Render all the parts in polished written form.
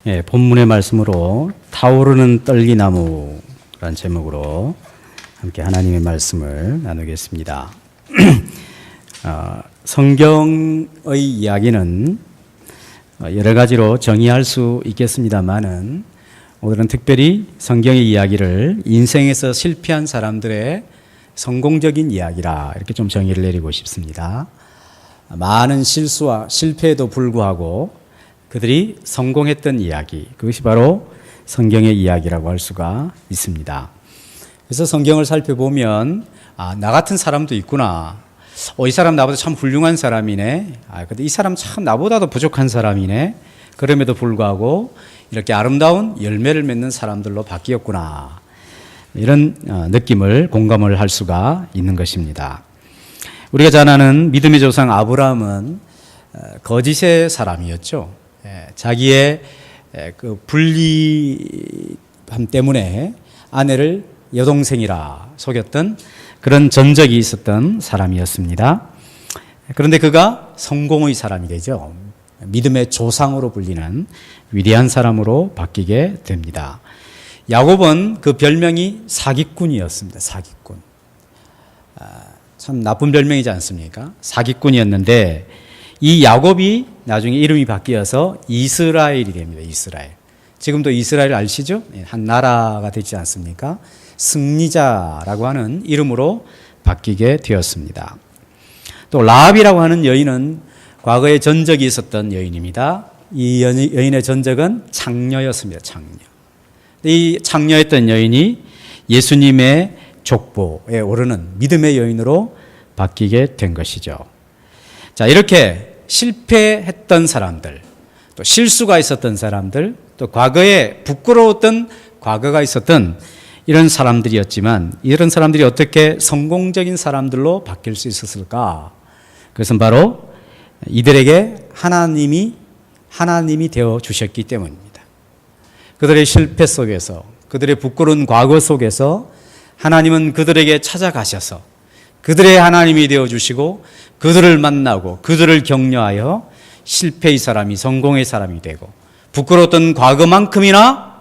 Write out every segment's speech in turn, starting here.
예, 본문의 말씀으로 타오르는 떨기나무라는 제목으로 함께 하나님의 말씀을 나누겠습니다. 성경의 이야기는 여러 가지로 정의할 수 있겠습니다만은 오늘은 특별히 성경의 이야기를 인생에서 실패한 사람들의 성공적인 이야기라 이렇게 좀 정의를 내리고 싶습니다. 많은 실수와 실패에도 불구하고 그들이 성공했던 이야기, 그것이 바로 성경의 이야기라고 할 수가 있습니다. 그래서 성경을 살펴보면 나 같은 사람도 있구나. 이 사람 나보다 참 훌륭한 사람이네. 근데 이 사람 참 나보다도 부족한 사람이네. 그럼에도 불구하고 이렇게 아름다운 열매를 맺는 사람들로 바뀌었구나. 이런 느낌을 공감을 할 수가 있는 것입니다. 우리가 잘 아는 믿음의 조상 아브라함은 거짓의 사람이었죠. 자기의 그 불리함 때문에 아내를 여동생이라 속였던 그런 전적이 있었던 사람이었습니다. 그런데 그가 성공의 사람이 되죠. 믿음의 조상으로 불리는 위대한 사람으로 바뀌게 됩니다. 야곱은 그 별명이 사기꾼이었습니다. 사기꾼. 참 나쁜 별명이지 않습니까? 사기꾼이었는데 이 야곱이 나중에 이름이 바뀌어서 이스라엘이 됩니다. 이스라엘. 지금도 이스라엘 아시죠? 한 나라가 되지 않습니까? 승리자라고 하는 이름으로 바뀌게 되었습니다. 또 라합이라고 하는 여인은 과거에 전적이 있었던 여인입니다. 이 여인의 전적은 창녀였습니다. 창녀. 이 창녀였던 여인이 예수님의 족보에 오르는 믿음의 여인으로 바뀌게 된 것이죠. 자, 이렇게 실패했던 사람들, 또 실수가 있었던 사람들, 또 과거에 부끄러웠던 과거가 있었던 이런 사람들이었지만 이런 사람들이 어떻게 성공적인 사람들로 바뀔 수 있었을까? 그것은 바로 이들에게 하나님이 되어 주셨기 때문입니다. 그들의 실패 속에서, 그들의 부끄러운 과거 속에서 하나님은 그들에게 찾아가셔서 그들의 하나님이 되어 주시고 그들을 만나고 그들을 격려하여 실패의 사람이 성공의 사람이 되고 부끄러웠던 과거만큼이나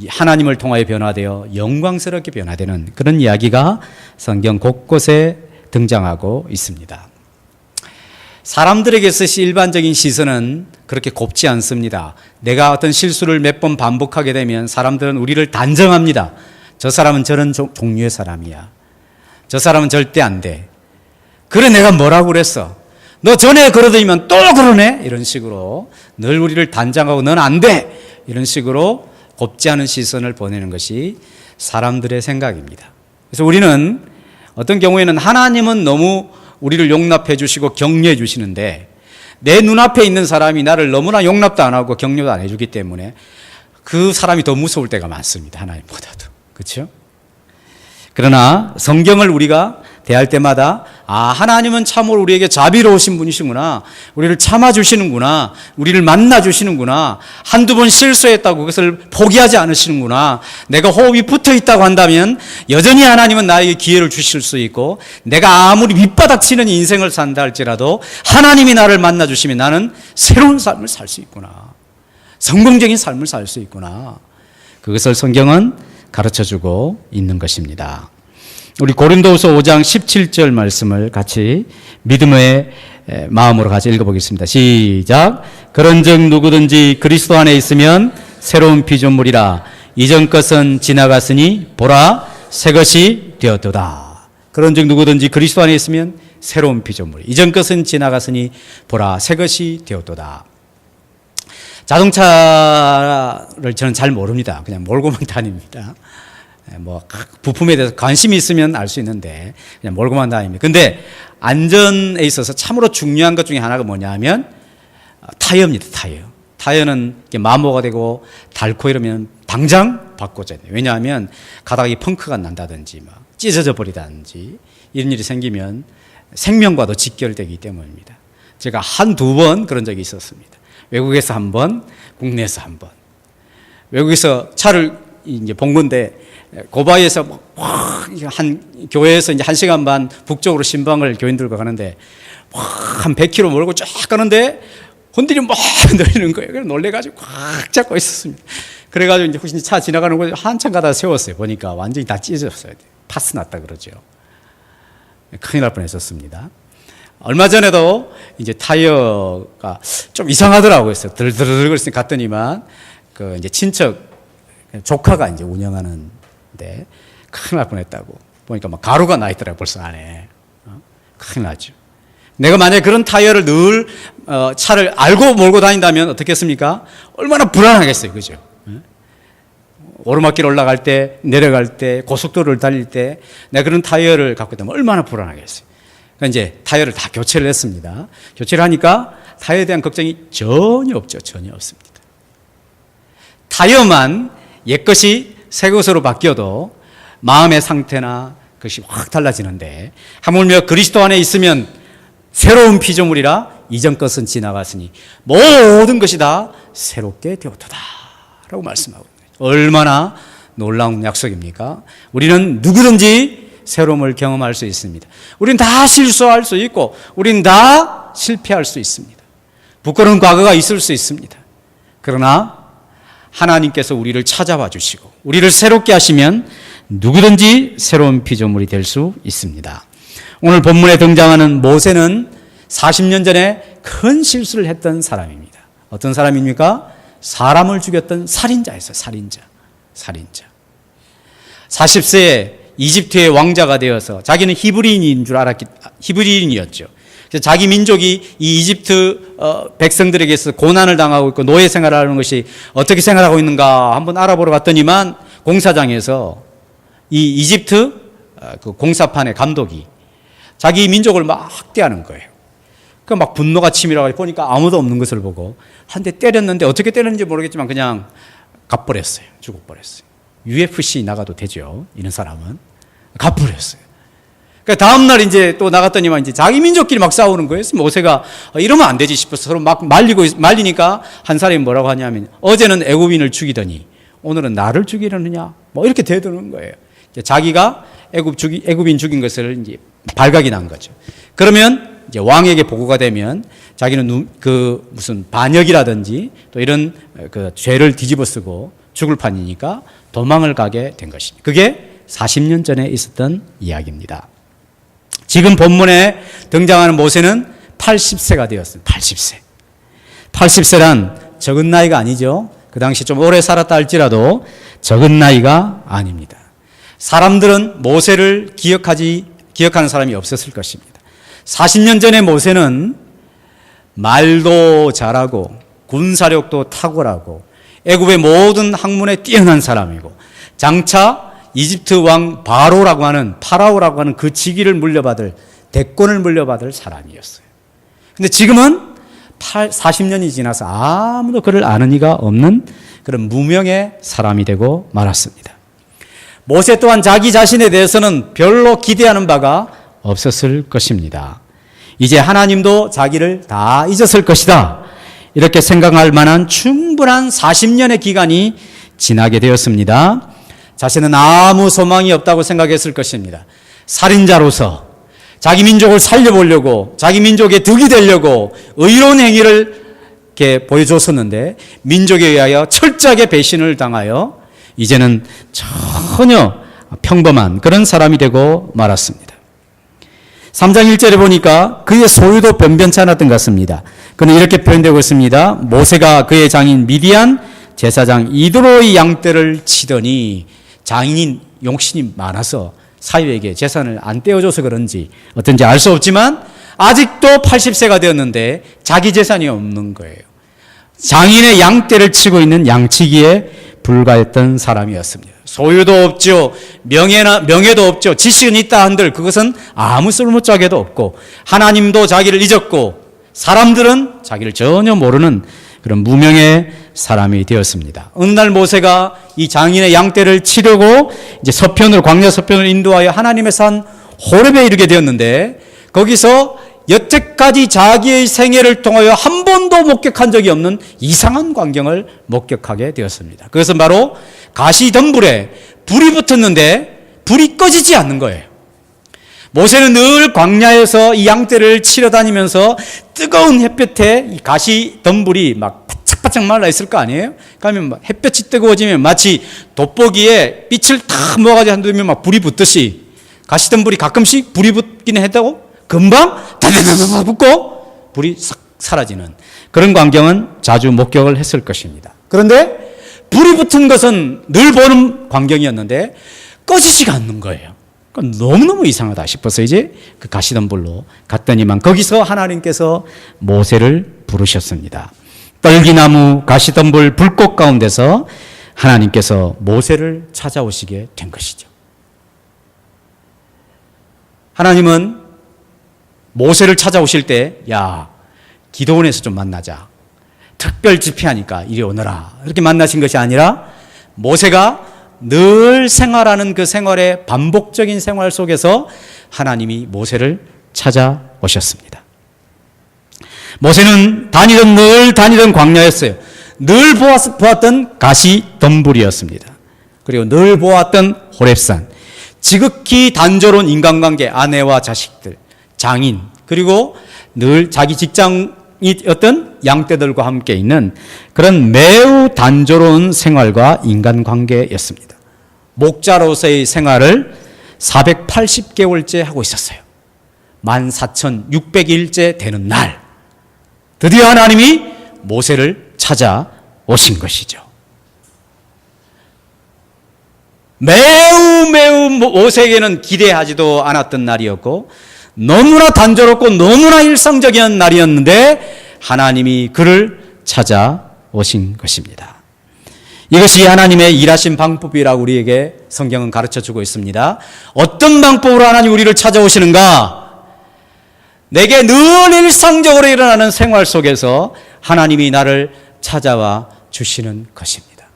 하나님을 통하여 변화되어 영광스럽게 변화되는 그런 이야기가 성경 곳곳에 등장하고 있습니다. 사람들에게서 일반적인 시선은 그렇게 곱지 않습니다. 내가 어떤 실수를 몇 번 반복하게 되면 사람들은 우리를 단정합니다. 저 사람은 저런 종류의 사람이야. 저 사람은 절대 안 돼. 그래, 내가 뭐라고 그랬어? 너 전에 그러더니만 또 그러네? 이런 식으로 늘 우리를 단정하고 넌 안 돼! 이런 식으로 곱지 않은 시선을 보내는 것이 사람들의 생각입니다. 그래서 우리는 어떤 경우에는 하나님은 너무 우리를 용납해 주시고 격려해 주시는데 내 눈앞에 있는 사람이 나를 너무나 용납도 안 하고 격려도 안 해주기 때문에 그 사람이 더 무서울 때가 많습니다. 하나님보다도. 그렇죠? 그러나 성경을 우리가 대할 때마다 하나님은 참으로 우리에게 자비로우신 분이시구나. 우리를 참아주시는구나. 우리를 만나주시는구나. 한두 번 실수했다고 그것을 포기하지 않으시는구나. 내가 호흡이 붙어있다고 한다면 여전히 하나님은 나에게 기회를 주실 수 있고 내가 아무리 밑바닥치는 인생을 산다 할지라도 하나님이 나를 만나주시면 나는 새로운 삶을 살 수 있구나. 성공적인 삶을 살 수 있구나. 그것을 성경은 가르쳐주고 있는 것입니다. 우리 고린도후서 5장 17절 말씀을 같이 믿음의 마음으로 같이 읽어보겠습니다. 시작. 그런즉 누구든지 그리스도 안에 있으면 새로운 피조물이라. 이전 것은 지나갔으니 보라 새 것이 되었도다. 그런즉 누구든지 그리스도 안에 있으면 새로운 피조물. 이전 것은 지나갔으니 보라 새 것이 되었도다. 자동차를 저는 잘 모릅니다. 그냥 몰고만 다닙니다. 부품에 대해서 관심이 있으면 알 수 있는데 그냥 몰고만 다닙니다. 근데 안전에 있어서 참으로 중요한 것 중에 하나가 뭐냐면 타이어입니다. 타이어는 마모가 되고 닳고 이러면 당장 바꿔줘야 돼요. 왜냐하면 가다가 이 펑크가 난다든지 찢어져 버리다든지 이런 일이 생기면 생명과도 직결되기 때문입니다. 제가 한두 번 그런 적이 있었습니다. 외국에서 한 번, 국내에서 한 번. 외국에서 차를 이제 본 건데 고바이에서 한 교회에서 이제 1시간 반 북쪽으로 신방을 교인들과 가는데 한 100km 몰고 쫙 가는데 혼들이 막 내리는 거예요. 그래서 놀래가지고 꽉 잡고 있었습니다. 그래가지고 이제 혹시 차 지나가는 곳에 한참 가다 세웠어요. 보니까 완전히 다 찢어졌어요. 파스 났다 그러죠. 큰일 날 뻔했었습니다. 얼마 전에도 이제 타이어가 좀 이상하더라고요. 들들들 갔더니만 그 이제 친척 조카가 이제 운영하는데 큰일 날 뻔했다고 보니까 막 가루가 나 있더라고요. 벌써 안에. 큰일 나죠. 내가 만약에 그런 타이어를 늘 차를 알고 몰고 다닌다면 어떻겠습니까? 얼마나 불안하겠어요. 그죠? 오르막길 올라갈 때, 내려갈 때, 고속도로를 달릴 때 내가 그런 타이어를 갖고 있다면 얼마나 불안하겠어요. 그러니까 이제 타이어를 다 교체를 했습니다. 교체를 하니까 타이어에 대한 걱정이 전혀 없죠. 전혀 없습니다. 타이어만 옛것이 새것으로 바뀌어도 마음의 상태나 그것이 확 달라지는데 하물며 그리스도 안에 있으면 새로운 피조물이라 이전 것은 지나갔으니 모든 것이 다 새롭게 되었도다 라고 말씀하고 있습니다. 얼마나 놀라운 약속입니까? 우리는 누구든지 새로움을 경험할 수 있습니다. 우리는 다 실수할 수 있고 우리는 다 실패할 수 있습니다. 부끄러운 과거가 있을 수 있습니다. 그러나 하나님께서 우리를 찾아와 주시고 우리를 새롭게 하시면 누구든지 새로운 피조물이 될 수 있습니다. 오늘 본문에 등장하는 모세는 40년 전에 큰 실수를 했던 사람입니다. 어떤 사람입니까? 사람을 죽였던 살인자였어요. 살인자. 40세에 이집트의 왕자가 되어서 자기는 히브리인이었죠. 그래서 자기 민족이 이 이집트 백성들에게서 고난을 당하고 있고 노예 생활을 하는 것이 어떻게 생활하고 있는가 한번 알아보러 갔더니만 공사장에서 이 이집트 그 공사판의 감독이 자기 민족을 막 학대하는 거예요. 그 막 분노가 치밀어가지고 보니까 아무도 없는 것을 보고 한 대 때렸는데 어떻게 때렸는지 모르겠지만 그냥 가버렸어요. 죽어버렸어요. UFC 나가도 되죠. 이런 사람은 가버렸어요. 그러니까 다음날 이제 또 나갔더니만 이제 자기 민족끼리 막 싸우는 거예요. 모세가 이러면 안 되지 싶어서 서로 막 말리니까 한 사람이 뭐라고 하냐면 어제는 애굽인을 죽이더니 오늘은 나를 죽이려느냐 뭐 이렇게 대드는 거예요. 자기가 애굽인 죽인 것을 이제 발각이 난 거죠. 그러면 이제 왕에게 보고가 되면 자기는 그 무슨 반역이라든지 또 이런 그 죄를 뒤집어쓰고 죽을 판이니까 도망을 가게 된 것입니다. 그게 40년 전에 있었던 이야기입니다. 지금 본문에 등장하는 모세는 80세가 되었습니다. 80세란 적은 나이가 아니죠. 그 당시 좀 오래 살았다 할지라도 적은 나이가 아닙니다. 사람들은 모세를 기억하는 사람이 없었을 것입니다. 40년 전의 모세는 말도 잘하고 군사력도 탁월하고 애굽의 모든 학문에 뛰어난 사람이고 장차 이집트 왕 파라오라고 하는 그 직위를 물려받을 대권을 물려받을 사람이었어요. 근데 지금은 40년이 지나서 아무도 그를 아는 이가 없는 그런 무명의 사람이 되고 말았습니다. 모세 또한 자기 자신에 대해서는 별로 기대하는 바가 없었을 것입니다. 이제 하나님도 자기를 다 잊었을 것이다. 이렇게 생각할 만한 충분한 40년의 기간이 지나게 되었습니다. 자신은 아무 소망이 없다고 생각했을 것입니다. 살인자로서 자기 민족을 살려보려고 자기 민족의 득이 되려고 의로운 행위를 이렇게 보여줬었는데 민족에 의하여 철저하게 배신을 당하여 이제는 전혀 평범한 그런 사람이 되고 말았습니다. 3장 1절에 보니까 그의 소유도 변변치 않았던 것 같습니다. 그는 이렇게 표현되고 있습니다. 모세가 그의 장인 미디안 제사장 이드로의 양떼를 치더니 장인인 용신이 많아서 사위에게 재산을 안 떼어줘서 그런지 어떤지 알 수 없지만 아직도 80세가 되었는데 자기 재산이 없는 거예요. 장인의 양떼를 치고 있는 양치기에 불과했던 사람이었습니다. 소유도 없죠. 명예도 없죠. 지식은 있다 한들 그것은 아무 쓸모짝에도 없고 하나님도 자기를 잊었고 사람들은 자기를 전혀 모르는 그런 무명의 사람이 되었습니다. 어느 날 모세가 이 장인의 양떼를 치려고 이제 광야 서편으로 인도하여 하나님의 산 호렙에 이르게 되었는데 거기서 여태까지 자기의 생애를 통하여 한 번도 목격한 적이 없는 이상한 광경을 목격하게 되었습니다. 그것은 바로 가시덤불에 불이 붙었는데 불이 꺼지지 않는 거예요. 모세는 늘 광야에서 이 양떼를 치러 다니면서 뜨거운 햇볕에 이 가시 덤불이 막 바짝바짝 말라 있을 거 아니에요? 그러면 햇볕이 뜨거워지면 마치 돋보기에 빛을 탁 모아가지고 한두면 막 불이 붙듯이 가시 덤불이 가끔씩 불이 붙기는 했다고 금방 다다다다 붙고 불이 싹 사라지는 그런 광경은 자주 목격을 했을 것입니다. 그런데 불이 붙은 것은 늘 보는 광경이었는데 꺼지지가 않는 거예요. 너무너무 이상하다 싶어서 이제 그 가시덤불로 갔더니만 거기서 하나님께서 모세를 부르셨습니다. 떨기나무 가시덤불 불꽃 가운데서 하나님께서 모세를 찾아오시게 된 것이죠. 하나님은 모세를 찾아오실 때, 야, 기도원에서 좀 만나자. 특별 집회하니까 이리 오너라. 이렇게 만나신 것이 아니라 모세가 늘 생활하는 그 생활의 반복적인 생활 속에서 하나님이 모세를 찾아오셨습니다. 모세는 늘 다니던 광야였어요. 늘 보았던 가시 덤불이었습니다. 그리고 늘 보았던 호렙산, 지극히 단조로운 인간관계, 아내와 자식들, 장인, 그리고 늘 자기 직장이었던 양떼들과 함께 있는 그런 매우 단조로운 생활과 인간관계였습니다. 목자로서의 생활을 480개월째 하고 있었어요. 14,600일째 되는 날, 드디어 하나님이 모세를 찾아오신 것이죠. 매우 모세에게는 기대하지도 않았던 날이었고 너무나 단조롭고 너무나 일상적인 날이었는데 하나님이 그를 찾아오신 것입니다. 이것이 하나님의 일하신 방법이라고 우리에게 성경은 가르쳐주고 있습니다. 어떤 방법으로 하나님 우리를 찾아오시는가? 내게 늘 일상적으로 일어나는 생활 속에서 하나님이 나를 찾아와 주시는 것입니다.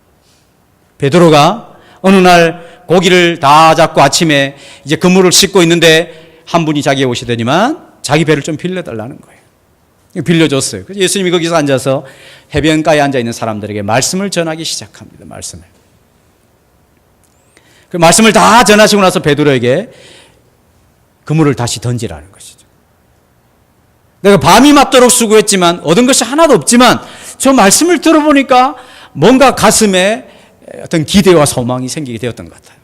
베드로가 어느 날 고기를 다 잡고 아침에 이제 그물을 씻고 있는데 한 분이 자기에 오시더니만 자기 배를 좀 빌려달라는 거예요. 빌려줬어요. 그래서 예수님이 거기서 앉아서 해변가에 앉아있는 사람들에게 말씀을 전하기 시작합니다. 그 말씀을 다 전하시고 나서 베드로에게 그물을 다시 던지라는 것이죠. 내가 밤이 맞도록 수고했지만 얻은 것이 하나도 없지만 저 말씀을 들어보니까 뭔가 가슴에 어떤 기대와 소망이 생기게 되었던 것 같아요.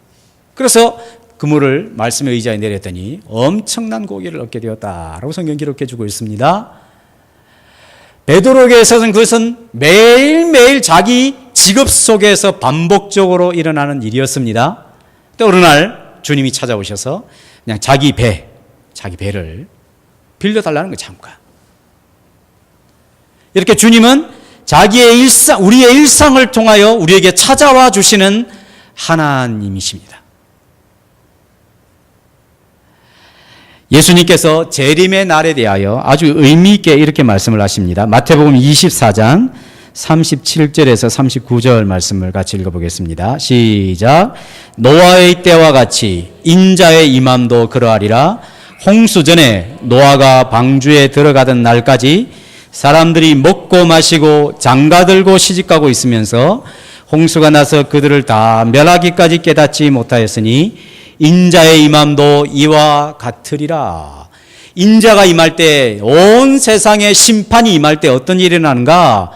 그래서 그물을 말씀의 의자에 내렸더니 엄청난 고기를 얻게 되었다라고 성경 기록해 주고 있습니다. 베드로에게 있어서는 그것은 매일매일 자기 직업 속에서 반복적으로 일어나는 일이었습니다. 또 어느 날 주님이 찾아오셔서 그냥 자기 배를 빌려달라는 거예요. 잠깐. 이렇게 주님은 자기의 우리의 일상을 통하여 우리에게 찾아와 주시는 하나님이십니다. 예수님께서 재림의 날에 대하여 아주 의미 있게 이렇게 말씀을 하십니다. 마태복음 24장 37절에서 39절 말씀을 같이 읽어보겠습니다. 시작. 노아의 때와 같이 인자의 임함도 그러하리라. 홍수 전에 노아가 방주에 들어가던 날까지 사람들이 먹고 마시고 장가들고 시집가고 있으면서 홍수가 나서 그들을 다 멸하기까지 깨닫지 못하였으니 인자의 임함도 이와 같으리라. 인자가 임할 때, 온 세상에 심판이 임할 때 어떤 일이 일어나는가?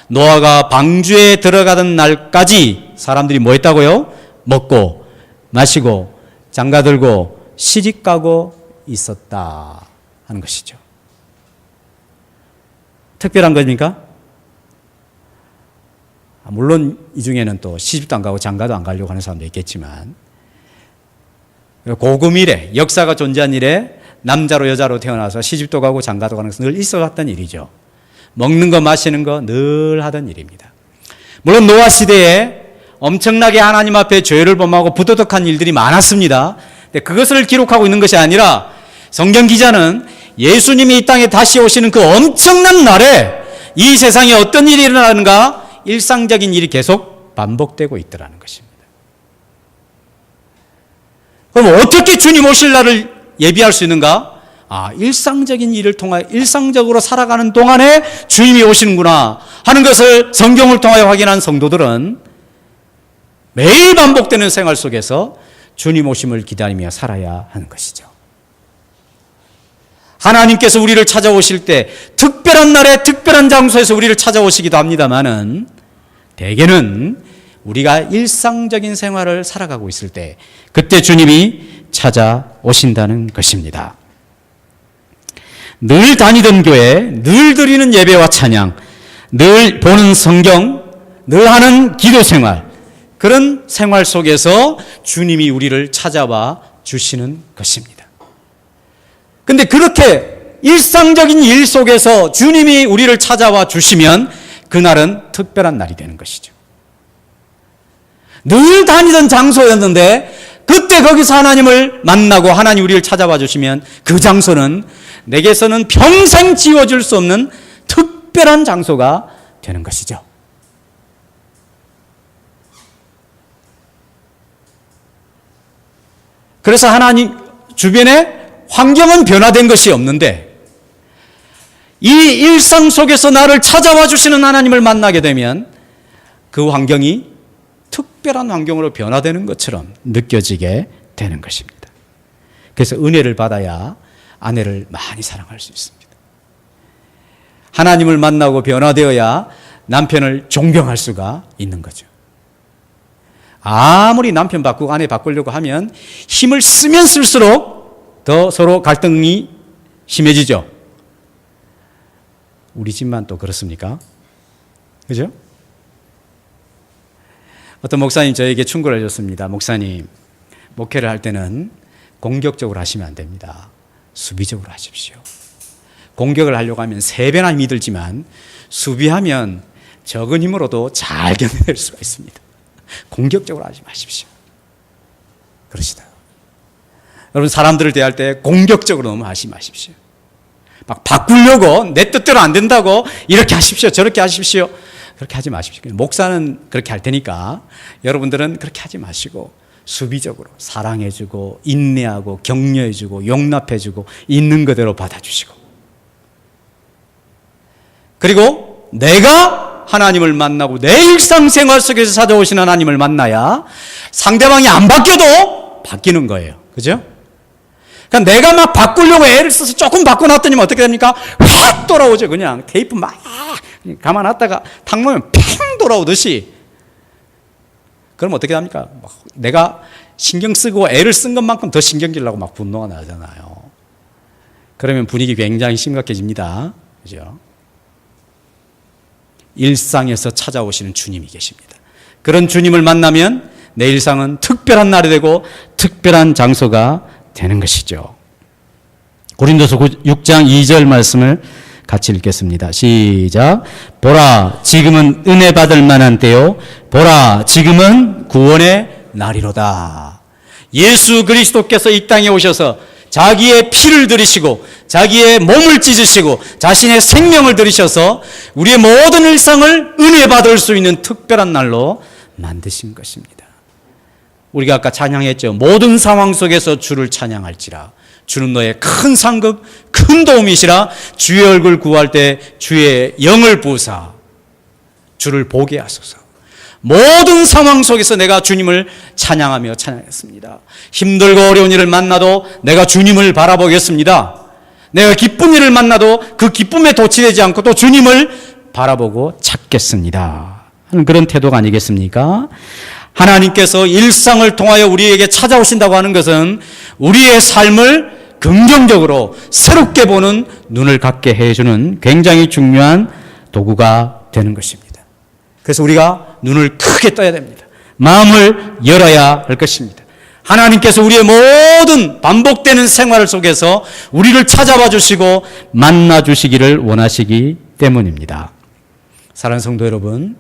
노아가 방주에 들어가던 날까지 사람들이 뭐 했다고요? 먹고 마시고 장가들고 시집가고 있었다 하는 것이죠. 특별한 겁니까? 물론 이 중에는 또 시집도 안 가고 장가도 안 가려고 하는 사람도 있겠지만 고금 이래, 역사가 존재한 이래 남자로 여자로 태어나서 시집도 가고 장가도 가는 것은 늘 있어왔던 일이죠. 먹는 거 마시는 거 늘 하던 일입니다. 물론 노아 시대에 엄청나게 하나님 앞에 죄를 범하고 부도덕한 일들이 많았습니다. 근데 그것을 기록하고 있는 것이 아니라 성경 기자는 예수님이 이 땅에 다시 오시는 그 엄청난 날에 이 세상에 어떤 일이 일어나는가? 일상적인 일이 계속 반복되고 있더라는 것입니다. 그럼 어떻게 주님 오실 날을 예비할 수 있는가? 일상적인 일을 통하여 일상적으로 살아가는 동안에 주님이 오시는구나 하는 것을 성경을 통하여 확인한 성도들은 매일 반복되는 생활 속에서 주님 오심을 기다리며 살아야 하는 것이죠. 하나님께서 우리를 찾아오실 때 특별한 날에 특별한 장소에서 우리를 찾아오시기도 합니다마는 대개는 우리가 일상적인 생활을 살아가고 있을 때 그때 주님이 찾아오신다는 것입니다. 늘 다니던 교회, 늘 드리는 예배와 찬양, 늘 보는 성경, 늘 하는 기도 생활, 그런 생활 속에서 주님이 우리를 찾아와 주시는 것입니다. 근데 그렇게 일상적인 일 속에서 주님이 우리를 찾아와 주시면 그날은 특별한 날이 되는 것이죠. 늘 다니던 장소였는데 그때 거기서 하나님을 만나고 하나님 우리를 찾아와 주시면 그 장소는 내게서는 평생 지워질 수 없는 특별한 장소가 되는 것이죠. 그래서 하나님 주변에 환경은 변화된 것이 없는데 이 일상 속에서 나를 찾아와 주시는 하나님을 만나게 되면 그 환경이 특별한 환경으로 변화되는 것처럼 느껴지게 되는 것입니다. 그래서 은혜를 받아야 아내를 많이 사랑할 수 있습니다. 하나님을 만나고 변화되어야 남편을 존경할 수가 있는 거죠. 아무리 남편 바꾸고 아내 바꾸려고 하면 힘을 쓰면 쓸수록 더 서로 갈등이 심해지죠. 우리 집만 또 그렇습니까? 그죠? 어떤 목사님 저에게 충고를 해줬습니다. 목사님, 목회를 할 때는 공격적으로 하시면 안 됩니다. 수비적으로 하십시오. 공격을 하려고 하면 3배나 힘이 들지만 수비하면 적은 힘으로도 잘 견뎌낼 수가 있습니다. 공격적으로 하지 마십시오. 그러시다. 여러분 사람들을 대할 때 공격적으로 너무 하지 마십시오. 막 바꾸려고 내 뜻대로 안 된다고 이렇게 하십시오. 저렇게 하십시오. 그렇게 하지 마십시오. 목사는 그렇게 할 테니까 여러분들은 그렇게 하지 마시고 수비적으로 사랑해주고 인내하고 격려해주고 용납해주고 있는 그대로 받아주시고 그리고 내가 하나님을 만나고 내 일상생활 속에서 찾아오신 하나님을 만나야 상대방이 안 바뀌어도 바뀌는 거예요. 그죠? 그러니까 내가 막 바꾸려고 애를 써서 조금 바꿔놨더니 어떻게 됩니까? 확 돌아오죠. 그냥 테이프 막 감아놨다가 탁 놓으면 팽 돌아오듯이. 그럼 어떻게 합니까? 내가 신경 쓰고 애를 쓴 것만큼 더 신경 쓰려고 막 분노가 나잖아요. 그러면 분위기 굉장히 심각해집니다. 그죠? 일상에서 찾아오시는 주님이 계십니다. 그런 주님을 만나면 내 일상은 특별한 날이 되고 특별한 장소가 되는 것이죠. 고린도서 6장 2절 말씀을 같이 읽겠습니다. 시작. 보라, 지금은 은혜 받을 만한 때요. 보라, 지금은 구원의 날이로다. 예수 그리스도께서 이 땅에 오셔서 자기의 피를 들이시고 자기의 몸을 찢으시고 자신의 생명을 들이셔서 우리의 모든 일상을 은혜 받을 수 있는 특별한 날로 만드신 것입니다. 우리가 아까 찬양했죠. 모든 상황 속에서 주를 찬양할지라. 주는 너의 큰 상급, 큰 도움이시라. 주의 얼굴 구할 때 주의 영을 부으사 주를 보게 하소서. 모든 상황 속에서 내가 주님을 찬양하며 찬양했습니다. 힘들고 어려운 일을 만나도 내가 주님을 바라보겠습니다. 내가 기쁜 일을 만나도 그 기쁨에 도취되지 않고 또 주님을 바라보고 찾겠습니다 하는 그런 태도가 아니겠습니까? 하나님께서 일상을 통하여 우리에게 찾아오신다고 하는 것은 우리의 삶을 긍정적으로 새롭게 보는 눈을 갖게 해주는 굉장히 중요한 도구가 되는 것입니다. 그래서 우리가 눈을 크게 떠야 됩니다. 마음을 열어야 할 것입니다. 하나님께서 우리의 모든 반복되는 생활 속에서 우리를 찾아봐 주시고 만나 주시기를 원하시기 때문입니다. 사랑하는 성도 여러분,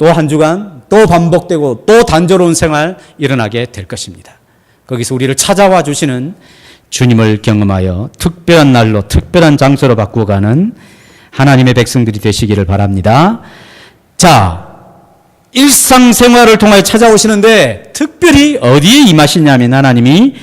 또 한 주간 또 반복되고 또 단조로운 생활 일어나게 될 것입니다. 거기서 우리를 찾아와 주시는 주님을 경험하여 특별한 날로 특별한 장소로 바꾸어가는 하나님의 백성들이 되시기를 바랍니다. 자, 일상생활을 통하여 찾아오시는데 특별히 어디에 임하시냐면 하나님이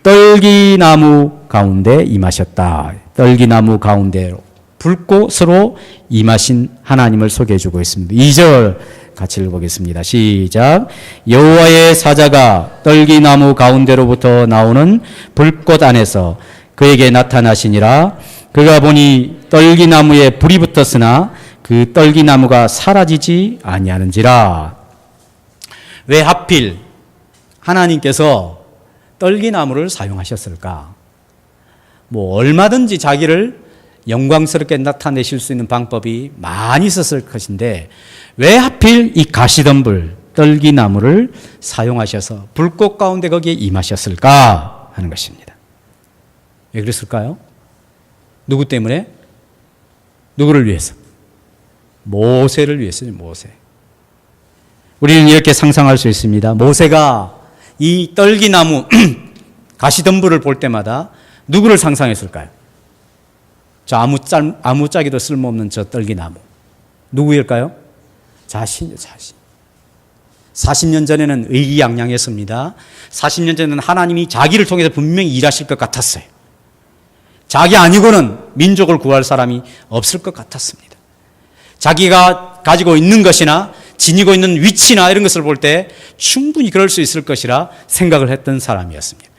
떨기나무 가운데 임하셨다. 떨기나무 가운데로 불꽃으로 임하신 하나님을 소개해 주고 있습니다. 2절 같이 읽어보겠습니다. 시작. 여호와의 사자가 떨기나무 가운데로부터 나오는 불꽃 안에서 그에게 나타나시니라. 그가 보니 떨기나무에 불이 붙었으나 그 떨기나무가 사라지지 아니하는지라. 왜 하필 하나님께서 떨기나무를 사용하셨을까? 뭐 얼마든지 자기를 영광스럽게 나타내실 수 있는 방법이 많이 있었을 것인데 왜 하필 이 가시덤불 떨기나무를 사용하셔서 불꽃 가운데 거기에 임하셨을까 하는 것입니다. 왜 그랬을까요? 누구 때문에? 누구를 위해서? 모세를 위해서요. 모세. 우리는 이렇게 상상할 수 있습니다. 모세가 이 떨기나무 가시덤불을 볼 때마다 누구를 상상했을까요? 저 아무짝에도 쓸모없는 저 떨기나무. 누구일까요? 자신이요, 자신. 40년 전에는 의기양양했습니다. 40년 전에는 하나님이 자기를 통해서 분명히 일하실 것 같았어요. 자기 아니고는 민족을 구할 사람이 없을 것 같았습니다. 자기가 가지고 있는 것이나 지니고 있는 위치나 이런 것을 볼 때 충분히 그럴 수 있을 것이라 생각을 했던 사람이었습니다.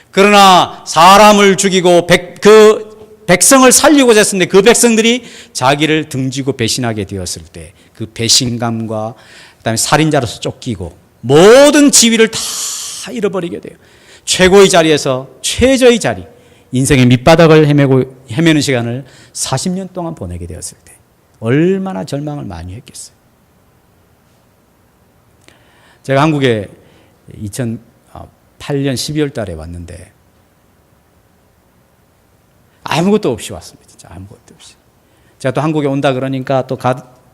그러나 사람을 죽이고 그 백성을 살리고자 했었는데 그 백성들이 자기를 등지고 배신하게 되었을 때 그 배신감과 그다음에 살인자로서 쫓기고 모든 지위를 다 잃어버리게 돼요. 최고의 자리에서 최저의 자리, 인생의 밑바닥을 헤매는 시간을 40년 동안 보내게 되었을 때 얼마나 절망을 많이 했겠어요. 제가 한국에 2008년 12월 달에 왔는데 아무것도 없이 왔습니다. 진짜 아무것도 없이. 제가 또 한국에 온다 그러니까 또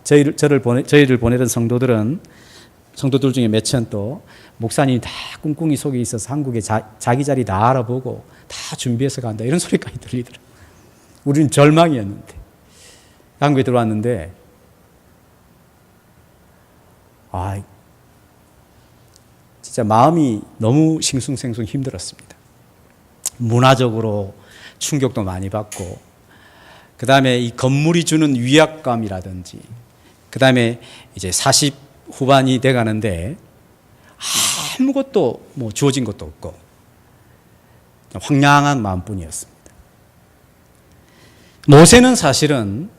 저희를 보내던 성도들 중에 몇천 또 목사님이 다 꿍꿍이 속에 있어서 한국에 자기 자리 다 알아보고 다 준비해서 간다 이런 소리까지 들리더라고요. 우리는 절망이었는데 한국에 들어왔는데 진짜 마음이 너무 싱숭생숭 힘들었습니다. 문화적으로 충격도 많이 받고 그 다음에 이 건물이 주는 위압감이라든지 그 다음에 이제 40 후반이 돼 가는데 아무것도 뭐 주어진 것도 없고 황량한 마음뿐이었습니다. 모세는 사실은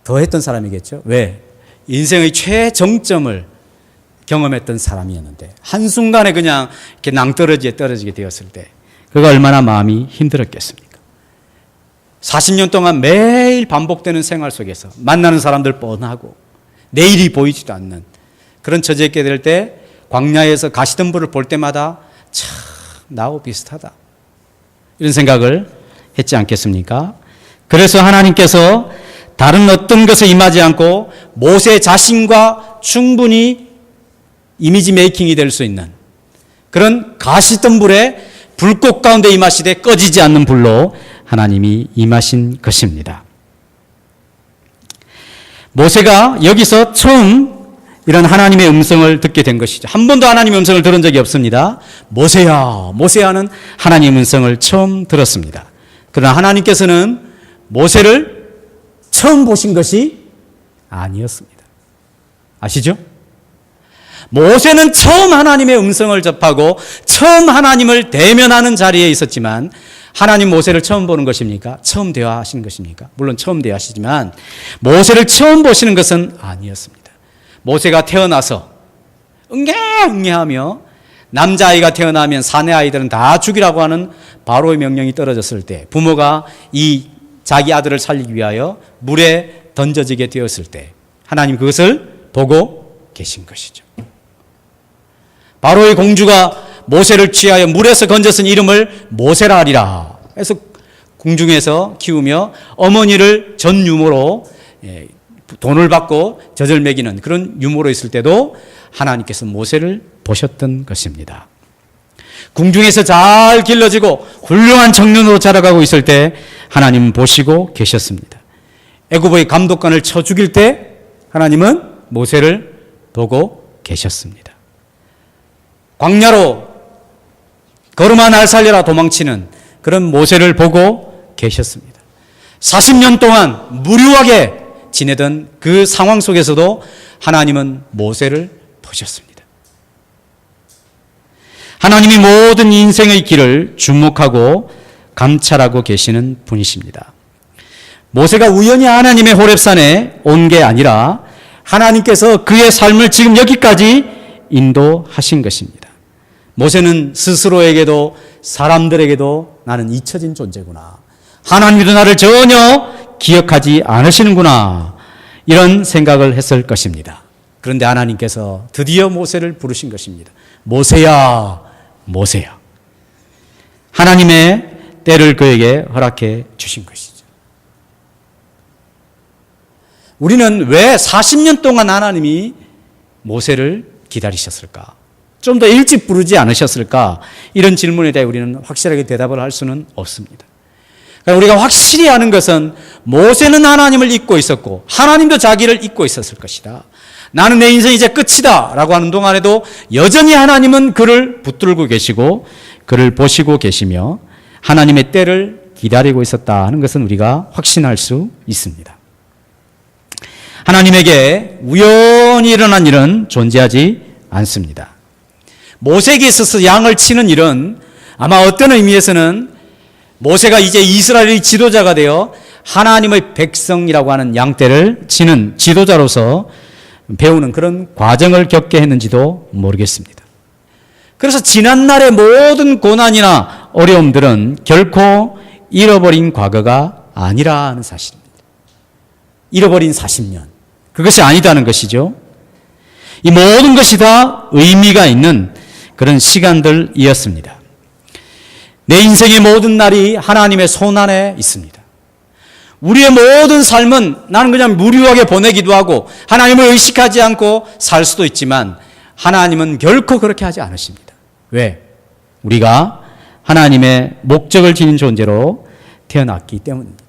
더 했던 사람이겠죠. 왜? 인생의 최정점을 경험했던 사람이었는데 한순간에 그냥 이렇게 낭떠러지에 떨어지게 되었을 때 그가 얼마나 마음이 힘들었겠습니까? 40년 동안 매일 반복되는 생활 속에서 만나는 사람들 뻔하고 내일이 보이지도 않는 그런 처지에 있게 될 때 광야에서 가시덤불을 볼 때마다 참 나하고 비슷하다 이런 생각을 했지 않겠습니까? 그래서 하나님께서 다른 어떤 것에 임하지 않고 모세 자신과 충분히 이미지 메이킹이 될 수 있는 그런 가시덤불에 불꽃 가운데 임하시되 꺼지지 않는 불로 하나님이 임하신 것입니다. 모세가 여기서 처음 이런 하나님의 음성을 듣게 된 것이죠. 한 번도 하나님의 음성을 들은 적이 없습니다. 모세야, 모세야는 하나님의 음성을 처음 들었습니다. 그러나 하나님께서는 모세를 처음 보신 것이 아니었습니다. 아시죠? 모세는 처음 하나님의 음성을 접하고 처음 하나님을 대면하는 자리에 있었지만 하나님 모세를 처음 보는 것입니까? 처음 대화하시는 것입니까? 물론 처음 대화하시지만 모세를 처음 보시는 것은 아니었습니다. 모세가 태어나서 응애응애하며 남자아이가 태어나면 사내 아이들은 다 죽이라고 하는 바로의 명령이 떨어졌을 때 부모가 이 자기 아들을 살리기 위하여 물에 던져지게 되었을 때 하나님 그것을 보고 계신 것이죠. 바로의 공주가 모세를 취하여 물에서 건져쓴 이름을 모세라 하리라 해서 궁중에서 키우며 어머니를 전 유모로 돈을 받고 젖을 먹이는 그런 유모로 있을 때도 하나님께서 모세를 보셨던 것입니다. 궁중에서 잘 길러지고 훌륭한 청년으로 자라가고 있을 때 하나님은 보시고 계셨습니다. 애굽의 감독관을 쳐 죽일 때 하나님은 모세를 보고 계셨습니다. 광야로 걸음아 날 살려라 도망치는 그런 모세를 보고 계셨습니다. 40년 동안 무료하게 지내던 그 상황 속에서도 하나님은 모세를 보셨습니다. 하나님이 모든 인생의 길을 주목하고 감찰하고 계시는 분이십니다. 모세가 우연히 하나님의 호렙산에 온 게 아니라 하나님께서 그의 삶을 지금 여기까지 인도하신 것입니다. 모세는 스스로에게도 사람들에게도 나는 잊혀진 존재구나. 하나님도 나를 전혀 기억하지 않으시는구나. 이런 생각을 했을 것입니다. 그런데 하나님께서 드디어 모세를 부르신 것입니다. 모세야, 모세야. 하나님의 때를 그에게 허락해 주신 것이죠. 우리는 왜 40년 동안 하나님이 모세를 기다리셨을까? 좀 더 일찍 부르지 않으셨을까? 이런 질문에 대해 우리는 확실하게 대답을 할 수는 없습니다. 그러니까 우리가 확실히 아는 것은 모세는 하나님을 잊고 있었고 하나님도 자기를 잊고 있었을 것이다. 나는 내 인생이 이제 끝이다 라고 하는 동안에도 여전히 하나님은 그를 붙들고 계시고 그를 보시고 계시며 하나님의 때를 기다리고 있었다 하는 것은 우리가 확신할 수 있습니다. 하나님에게 우연히 일어난 일은 존재하지 않습니다. 모세에게 있어서 양을 치는 일은 아마 어떤 의미에서는 모세가 이제 이스라엘의 지도자가 되어 하나님의 백성이라고 하는 양떼를 치는 지도자로서 배우는 그런 과정을 겪게 했는지도 모르겠습니다. 그래서 지난날의 모든 고난이나 어려움들은 결코 잃어버린 과거가 아니라는 사실입니다. 잃어버린 40년. 그것이 아니다는 것이죠. 이 모든 것이 다 의미가 있는 그런 시간들이었습니다. 내 인생의 모든 날이 하나님의 손 안에 있습니다. 우리의 모든 삶은 나는 그냥 무료하게 보내기도 하고 하나님을 의식하지 않고 살 수도 있지만 하나님은 결코 그렇게 하지 않으십니다. 왜? 우리가 하나님의 목적을 지닌 존재로 태어났기 때문입니다.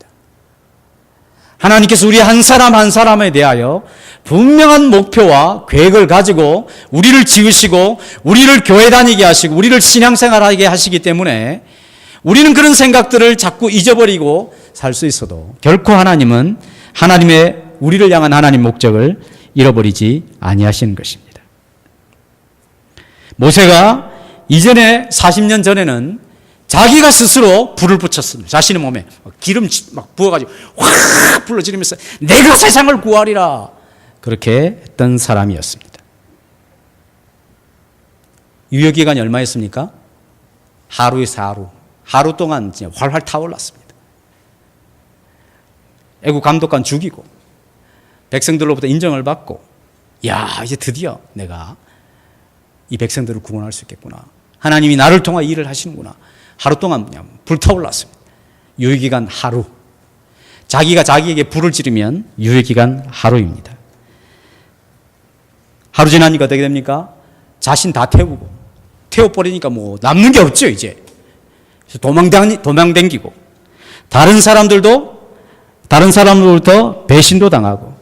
하나님께서 우리 한 사람 한 사람에 대하여 분명한 목표와 계획을 가지고 우리를 지으시고 우리를 교회 다니게 하시고 우리를 신앙생활하게 하시기 때문에 우리는 그런 생각들을 자꾸 잊어버리고 살 수 있어도 결코 하나님은 하나님의 우리를 향한 하나님 목적을 잃어버리지 아니하시는 것입니다. 모세가 이전에 40년 전에는 자기가 스스로 불을 붙였습니다. 자신의 몸에 기름 막 부어가지고 확 불러지르면서 내가 세상을 구하리라 그렇게 했던 사람이었습니다. 유효기간이 얼마였습니까? 하루에서 하루. 하루 동안 활활 타올랐습니다. 애국 감독관 죽이고 백성들로부터 인정을 받고 야 이제 드디어 내가 이 백성들을 구원할 수 있겠구나. 하나님이 나를 통해 일을 하시는구나. 하루 동안 그냥 불타올랐습니다. 유효기간 하루. 자기가 자기에게 불을 지르면 유효기간 하루입니다. 하루 지나니까 어떻게 됩니까? 자신 다 태우고 태워버리니까 뭐 남는 게 없죠 이제. 도망댕기고 다른 사람들로부터 배신도 당하고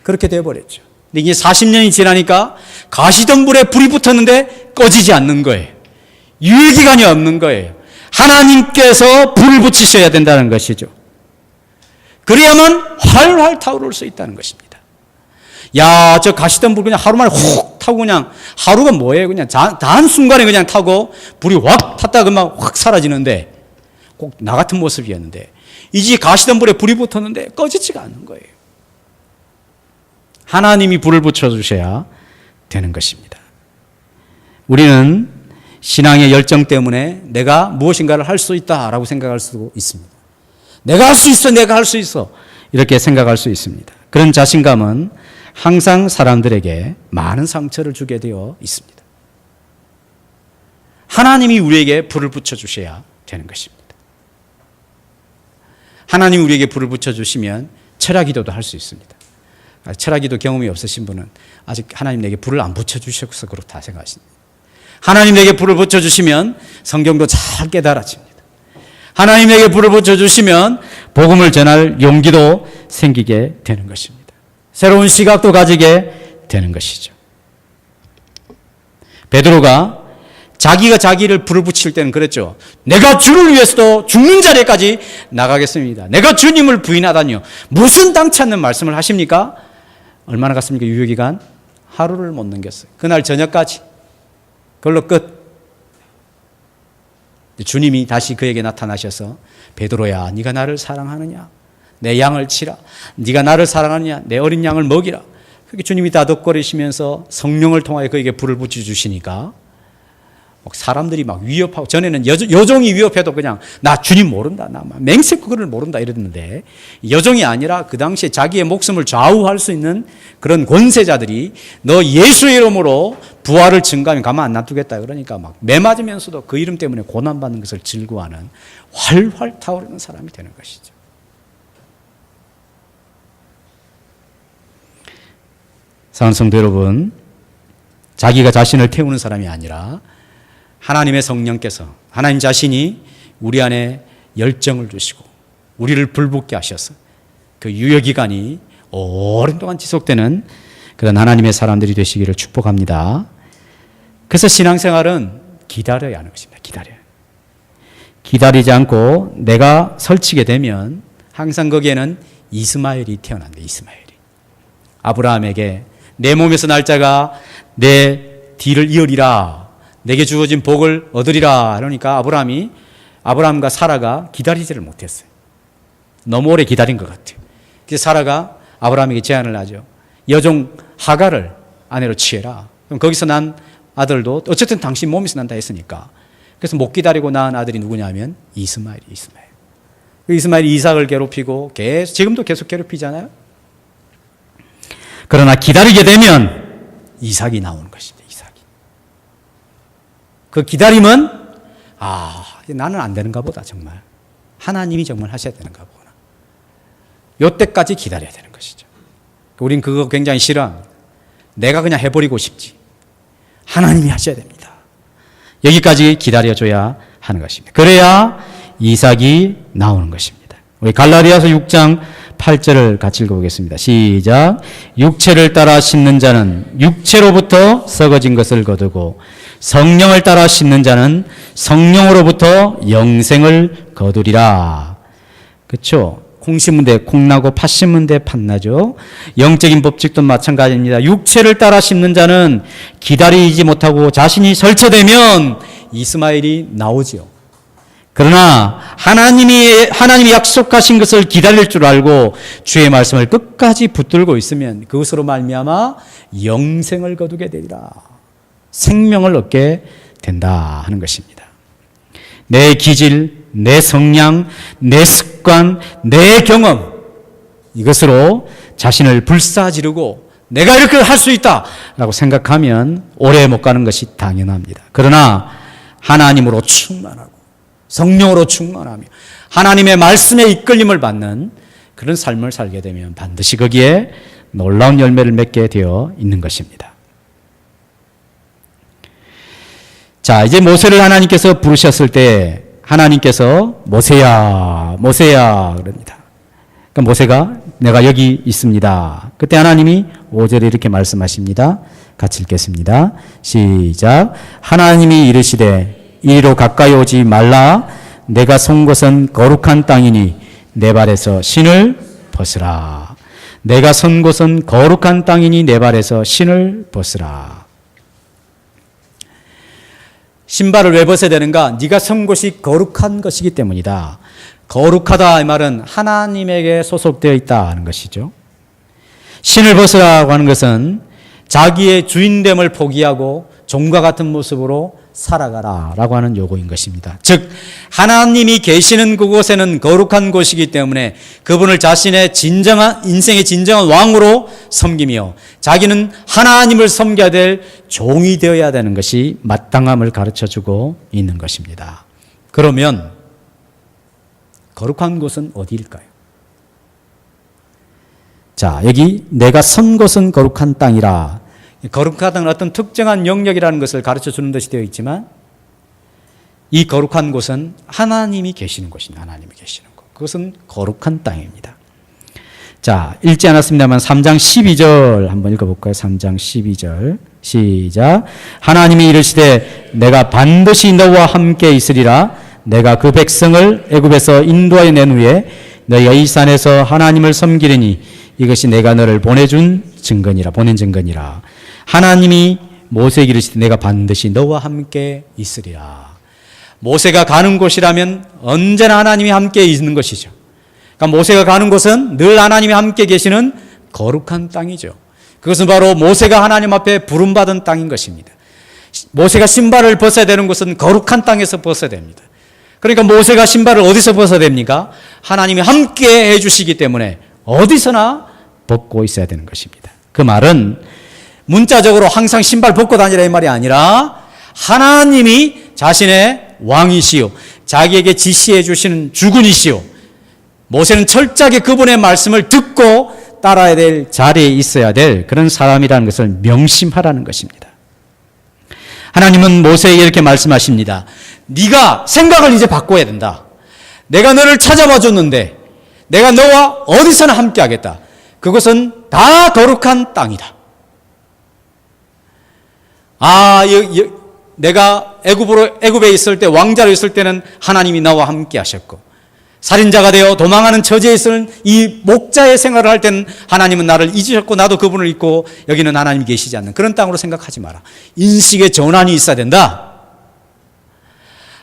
그렇게 되어버렸죠. 근데 이게 40년이 지나니까 가시덤불에 불이 붙었는데 꺼지지 않는 거예요. 유효기간이 없는 거예요. 하나님께서 불을 붙이셔야 된다는 것이죠. 그래야만 활활 타오를 수 있다는 것입니다. 야, 저 가시덤불 그냥 하루 만에 훅 타고 그냥 하루가 뭐예요? 그냥 단순간에 그냥 타고 불이 확 탔다 그만 확 사라지는데 꼭 나 같은 모습이었는데 이제 가시덤불에 불이 붙었는데 꺼지지가 않는 거예요. 하나님이 불을 붙여주셔야 되는 것입니다. 우리는 신앙의 열정 때문에 내가 무엇인가를 할 수 있다라고 생각할 수도 있습니다. 내가 할 수 있어, 내가 할 수 있어 이렇게 생각할 수 있습니다. 그런 자신감은 항상 사람들에게 많은 상처를 주게 되어 있습니다. 하나님이 우리에게 불을 붙여주셔야 되는 것입니다. 하나님이 우리에게 불을 붙여주시면 철야기도도 할 수 있습니다. 철야기도 경험이 없으신 분은 아직 하나님 내게 불을 안 붙여주셔서 그렇다 생각하십니다. 하나님 내게 불을 붙여주시면 성경도 잘 깨달아집니다. 하나님 내게 불을 붙여주시면 복음을 전할 용기도 생기게 되는 것입니다. 새로운 시각도 가지게 되는 것이죠. 베드로가 자기가 자기를 불을 붙일 때는 그랬죠. 내가 주를 위해서도 죽는 자리까지 나가겠습니다. 내가 주님을 부인하다니요. 무슨 당치 않는 말씀을 하십니까? 얼마나 갔습니까? 유효기간? 하루를 못 넘겼어요. 그날 저녁까지. 그걸로 끝. 주님이 다시 그에게 나타나셔서 베드로야, 네가 나를 사랑하느냐? 내 양을 치라. 네가 나를 사랑하느냐? 내 어린 양을 먹이라. 그렇게 주님이 다독거리시면서 성령을 통하여 그에게 불을 붙여주시니까 사람들이 막 위협하고, 전에는 여종이 위협해도 그냥 나 주님 모른다, 나 맹세 그거를 모른다 이랬는데, 여종이 아니라 그 당시에 자기의 목숨을 좌우할 수 있는 그런 권세자들이 너 예수의 이름으로 부활을 증가하면 가만 안 놔두겠다 그러니까 막 매맞으면서도 그 이름 때문에 고난받는 것을 즐거워하는 활활 타오르는 사람이 되는 것이죠. 사랑하는 성도 여러분, 자기가 자신을 태우는 사람이 아니라 하나님의 성령께서, 하나님 자신이 우리 안에 열정을 주시고 우리를 불붙게 하셔서 그 유효기간이 오랜 동안 지속되는 그런 하나님의 사람들이 되시기를 축복합니다. 그래서 신앙생활은 기다려야 하는 것입니다. 기다리지 않고 내가 설치게 되면 항상 거기에는 이스마엘이 태어난다. 이스마엘이. 아브라함에게 내 몸에서 날짜가 내 뒤를 이으리라. 내게 주어진 복을 얻으리라. 그러니까 아브라함과 사라가 기다리지를 못했어요. 너무 오래 기다린 것 같아요. 그래서 사라가 아브라함에게 제안을 하죠. 여종 하갈을 아내로 취해라. 그럼 거기서 난 아들도 어쨌든 당신 몸에서 난다 했으니까. 그래서 못 기다리고 낳은 아들이 누구냐면 이스마엘이. 이스마엘이 이삭을 괴롭히고 지금도 계속 괴롭히잖아요. 그러나 기다리게 되면 이삭이 나오는 것입니다. 그 기다림은 나는 안 되는가 보다. 정말 하나님이 정말 하셔야 되는가 보구나. 요때까지 기다려야 되는 것이죠. 우린 그거 굉장히 싫어. 내가 그냥 해버리고 싶지. 하나님이 하셔야 됩니다. 여기까지 기다려줘야 하는 것입니다. 그래야 이삭이 나오는 것입니다. 우리 갈라디아서 6장 8절을 같이 읽어보겠습니다. 시작. 육체를 따라 씹는 자는 육체로부터 썩어진 것을 거두고 성령을 따라 씹는 자는 성령으로부터 영생을 거두리라. 그렇죠? 콩 심은 데 콩나고 팥 심은 데 팥나죠. 영적인 법칙도 마찬가지입니다. 육체를 따라 씹는 자는 기다리지 못하고 자신이 설쳐되면 이스마엘이 나오지요. 그러나 하나님이 약속하신 것을 기다릴 줄 알고 주의 말씀을 끝까지 붙들고 있으면 그것으로 말미암아 영생을 거두게 되리라. 생명을 얻게 된다 하는 것입니다. 내 기질, 내 성향, 내 습관, 내 경험, 이것으로 자신을 불사지르고 내가 이렇게 할 수 있다라고 생각하면 오래 못 가는 것이 당연합니다. 그러나 하나님으로 충만하고 성령으로 충만하며 하나님의 말씀에 이끌림을 받는 그런 삶을 살게 되면 반드시 거기에 놀라운 열매를 맺게 되어 있는 것입니다. 자, 이제 모세를 하나님께서 부르셨을 때 하나님께서 모세야, 모세야 그럽니다. 그러니까 모세가 내가 여기 있습니다. 그때 하나님이 5절에 이렇게 말씀하십니다. 같이 읽겠습니다. 시작. 하나님이 이르시되 이리로 가까이 오지 말라. 내가 선 곳은 거룩한 땅이니 내 발에서 신을 벗으라. 내가 선 곳은 거룩한 땅이니 내 발에서 신을 벗으라. 신발을 왜 벗어야 되는가? 네가 선 곳이 거룩한 것이기 때문이다. 거룩하다 이 말은 하나님에게 소속되어 있다 하는 것이죠. 신을 벗으라고 하는 것은 자기의 주인됨을 포기하고 종과 같은 모습으로 살아가라라고 하는 요구인 것입니다. 즉 하나님이 계시는 그곳에는 거룩한 곳이기 때문에 그분을 자신의 인생의 진정한 왕으로 섬기며 자기는 하나님을 섬겨야 될 종이 되어야 되는 것이 마땅함을 가르쳐주고 있는 것입니다. 그러면 거룩한 곳은 어디일까요? 자, 여기 내가 선 곳은 거룩한 땅이라. 거룩하다는 어떤 특정한 영역이라는 것을 가르쳐 주는 것이 되어 있지만 이 거룩한 곳은 하나님이 계시는 곳입니다. 하나님이 계시는 곳. 그것은 거룩한 땅입니다. 자, 읽지 않았습니다만 3장 12절 한번 읽어볼까요? 3장 12절 시작. 하나님이 이르시되 내가 반드시 너와 함께 있으리라. 내가 그 백성을 애굽에서 인도하여 낸 후에 너희가 이 산에서 하나님을 섬기리니 이것이 내가 너를 보낸 증거니라. 하나님이 모세에게 이르시되 내가 반드시 너와 함께 있으리라. 모세가 가는 곳이라면 언제나 하나님이 함께 있는 것이죠. 그러니까 모세가 가는 곳은 늘 하나님이 함께 계시는 거룩한 땅이죠. 그것은 바로 모세가 하나님 앞에 부름받은 땅인 것입니다. 모세가 신발을 벗어야 되는 곳은 거룩한 땅에서 벗어야 됩니다. 그러니까 모세가 신발을 어디서 벗어야 됩니까? 하나님이 함께 해주시기 때문에 어디서나 벗고 있어야 되는 것입니다. 그 말은 문자적으로 항상 신발 벗고 다니라 이 말이 아니라 하나님이 자신의 왕이시요 자기에게 지시해 주시는 주군이시요 모세는 철저하게 그분의 말씀을 듣고 따라야 될 자리에 있어야 될 그런 사람이라는 것을 명심하라는 것입니다. 하나님은 모세에게 이렇게 말씀하십니다. 네가 생각을 이제 바꿔야 된다. 내가 너를 찾아와 줬는데 내가 너와 어디서나 함께 하겠다. 그것은 다 거룩한 땅이다. 내가 애굽에 있을 때 왕자로 있을 때는 하나님이 나와 함께 하셨고 살인자가 되어 도망하는 처지에 있을 이 목자의 생활을 할 때는 하나님은 나를 잊으셨고 나도 그분을 잊고 여기는 하나님이 계시지 않는 그런 땅으로 생각하지 마라. 인식의 전환이 있어야 된다.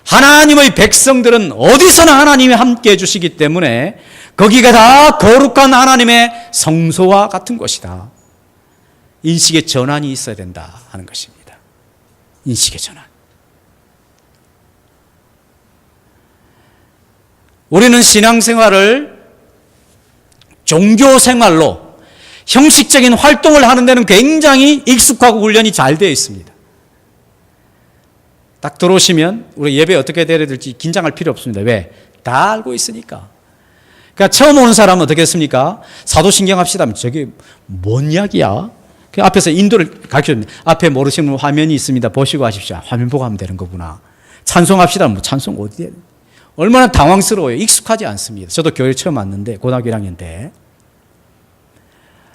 하나님의 백성들은 어디서나 하나님이 함께 해주시기 때문에 거기가 다 거룩한 하나님의 성소와 같은 것이다. 인식의 전환이 있어야 된다 하는 것입니다. 인식의 전환. 우리는 신앙생활을 종교생활로 형식적인 활동을 하는 데는 굉장히 익숙하고 훈련이 잘 되어 있습니다. 딱 들어오시면 우리 예배 어떻게 드려야 될지 긴장할 필요 없습니다. 왜? 다 알고 있으니까. 그러니까 처음 오는 사람은 어떻게 했습니까? 사도신경 합시다. 저게 뭔 이야기야? 그 앞에서 인도를 가르쳐줍니다. 앞에 모르시는 화면이 있습니다. 보시고 하십시오. 화면 보고 하면 되는 거구나. 찬송합시다. 뭐 찬송 어디에? 얼마나 당황스러워요. 익숙하지 않습니다. 저도 교회 처음 왔는데 고등학교 1학년 때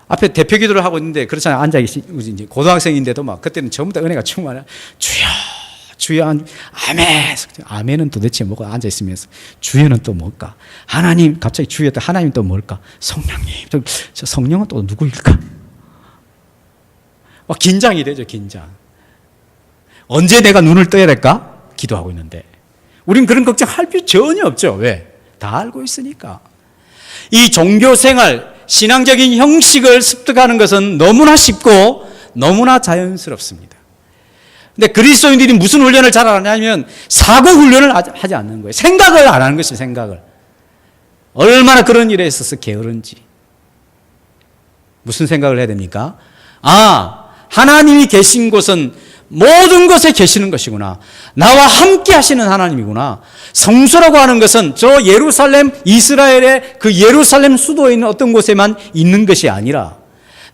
앞에 대표 기도를 하고 있는데 그렇잖아요. 앉아 계신 이제 고등학생인데도 막 그때는 전부 다 은혜가 충만해. 주여, 주여, 아멘. 아멘은 도대체 뭐고 앉아 있으면서 주여는 또 뭘까? 하나님 갑자기 주여 또 하나님 또 뭘까? 성령님. 저 성령은 또 누구일까? 막 긴장이 되죠. 긴장. 언제 내가 눈을 떠야 될까? 기도하고 있는데. 우린 그런 걱정할 필요 전혀 없죠. 왜? 다 알고 있으니까. 이 종교생활, 신앙적인 형식을 습득하는 것은 너무나 쉽고 너무나 자연스럽습니다. 근데 그리스도인들이 무슨 훈련을 잘 하냐면 사고 훈련을 하지 않는 거예요. 생각을 안 하는 것이에요. 생각을. 얼마나 그런 일에 있어서 게으른지. 무슨 생각을 해야 됩니까? 하나님이 계신 곳은 모든 것에 계시는 것이구나. 나와 함께 하시는 하나님이구나. 성소라고 하는 것은 저 예루살렘, 이스라엘의 그 예루살렘 수도에 있는 어떤 곳에만 있는 것이 아니라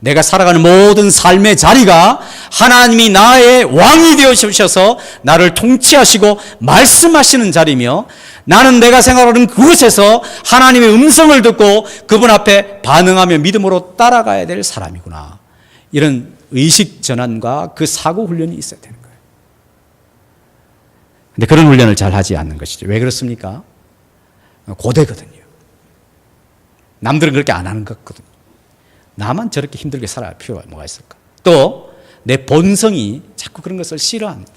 내가 살아가는 모든 삶의 자리가 하나님이 나의 왕이 되어주셔서 나를 통치하시고 말씀하시는 자리며 나는 내가 생활하는 그곳에서 하나님의 음성을 듣고 그분 앞에 반응하며 믿음으로 따라가야 될 사람이구나. 이런 의식 전환과 그 사고 훈련이 있어야 되는 거예요. 근데 그런 훈련을 잘 하지 않는 것이죠. 왜 그렇습니까? 고대거든요. 남들은 그렇게 안 하는 것 같거든요. 나만 저렇게 힘들게 살아야 할 필요가 뭐가 있을까? 또 내 본성이 자꾸 그런 것을 싫어합니다.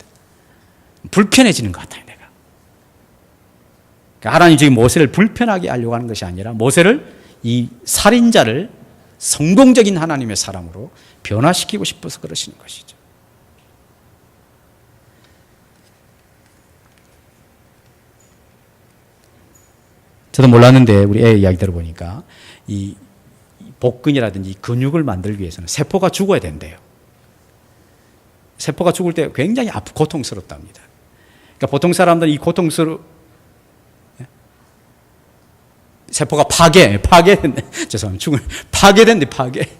불편해지는 것 같아요, 내가. 그러니까 하나님 지금 모세를 불편하게 하려고 하는 것이 아니라 모세를 이 살인자를 성공적인 하나님의 사람으로 변화시키고 싶어서 그러시는 것이죠. 저도 몰랐는데 우리 애 이야기 들어보니까 이 복근이라든지 근육을 만들기 위해서는 세포가 죽어야 된대요. 세포가 죽을 때 굉장히 고통스럽답니다. 그러니까 보통 사람들은 이 세포가 파괴됐네. 죄송합니다. 파괴.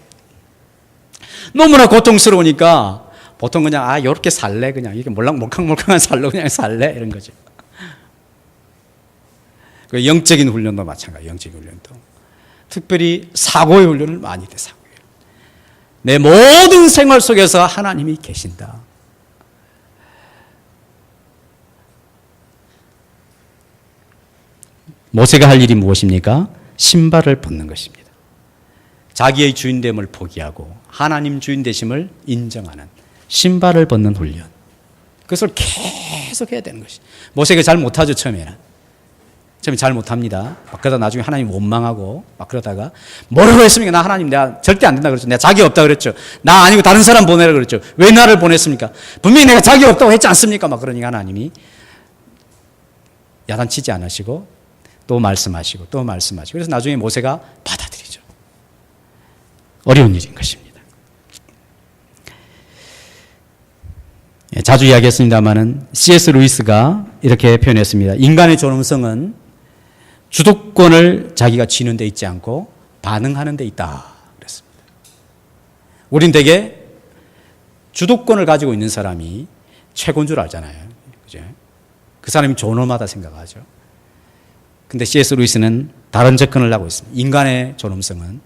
너무나 고통스러우니까 보통 그냥 요렇게 살래 그냥 이렇게 몰캉몰캉한 살로 그냥 살래 이런 거죠. 영적인 훈련도 마찬가지. 영적인 훈련도 특별히 사고의 훈련을 많이 돼. 사고의 내 모든 생활 속에서 하나님이 계신다. 모세가 할 일이 무엇입니까? 신발을 벗는 것입니다. 자기의 주인됨을 포기하고 하나님 주인 되심을 인정하는 신발을 벗는 훈련. 그것을 참석해야 되는 것이. 모세가 잘 못하죠, 처음에 잘 못합니다. 막 그러다 나중에 하나님 원망하고 막 그러다가 뭐라고 했습니까? 나 하나님 내가 절대 안 된다 그랬죠. 내가 자기 없다 그랬죠. 나 아니고 다른 사람 보내라 그랬죠. 왜 나를 보냈습니까? 분명히 내가 자기 없다고 했지 않습니까? 막 그러니까 하나님이 야단치지 않으시고 또 말씀하시고 또 말씀하시고 그래서 나중에 모세가 받아들이죠. 어려운 일인 것입니다. 자주 이야기했습니다마는 C.S. 루이스가 이렇게 표현했습니다. 인간의 존엄성은 주도권을 자기가 쥐는 데 있지 않고 반응하는 데 있다 그랬습니다. 우린 되게 주도권을 가지고 있는 사람이 최고인 줄 알잖아요. 그죠? 그 사람이 존엄하다 생각하죠. 근데 C.S. 루이스는 다른 접근을 하고 있습니다. 인간의 존엄성은